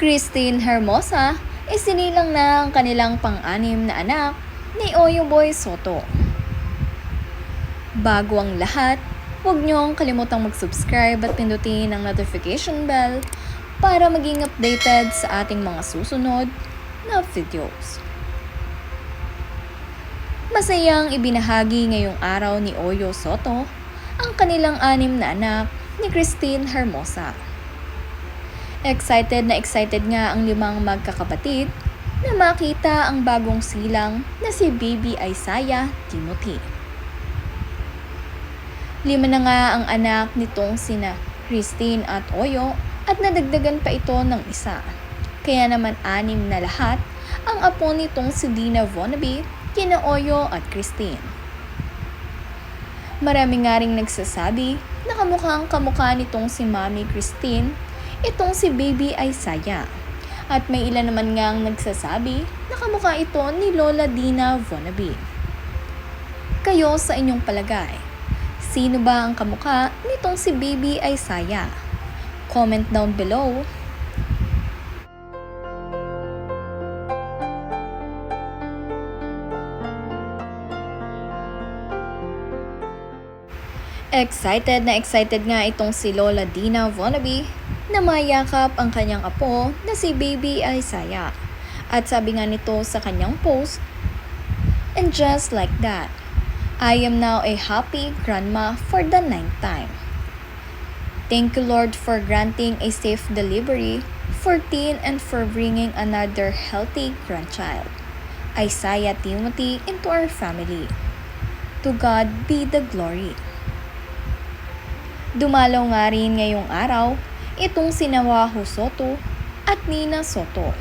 Christine Hermosa, isinilang na ang kanilang pang-anim na anak ni Oyo Boy Soto. Bago ang lahat, huwag niyong kalimutang mag-subscribe at pindutin ang notification bell para maging updated sa ating mga susunod na videos. Masayang ibinahagi ngayong araw ni Oyo Soto ang kanilang 6 na anak ni Christine Hermosa. Excited nga ang 5 magkakapatid na makita ang bagong silang na si Baby Isaiah Timothy. 5 na nga ang anak nitong sina Christine at Oyo at nadagdagan pa ito ng isa. Kaya naman 6 na lahat ang apo nitong si Dina Vonaby, kina Oyo at Christine. Marami nga ring nagsasabi na kamukha nitong si Mami Christine itong si Baby Isaiah. At may ilan naman ngang nagsasabi na kamukha ito ni Lola Dina Vonaby. Kayo sa inyong palagay, sino ba ang kamukha nitong si Baby Isaiah? Comment down below. Excited nga itong si Lola Dina Vonaby na mayakap ang kanyang apo na si Baby Isaiah. At sabi nga nito sa kanyang post, "And just like that, I am now a happy grandma for the 9th time. Thank you, Lord, for granting a safe delivery for Tin and for bringing another healthy grandchild, Isaiah Timothy, into our family. To God be the glory." Dumalaw nga rin ngayong araw itong sina Wahoo Soto at Nina Soto.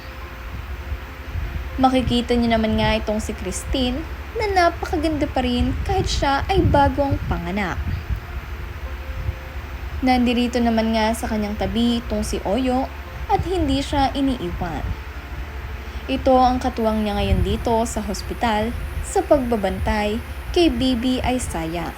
Makikita niyo naman nga itong si Christine na napakaganda pa rin kahit siya ay bagong panganak. Nandirito naman nga sa kanyang tabi itong si Oyo at hindi siya iniiwan. Ito ang katuwang niya ngayon dito sa hospital sa pagbabantay kay Baby Isaiah.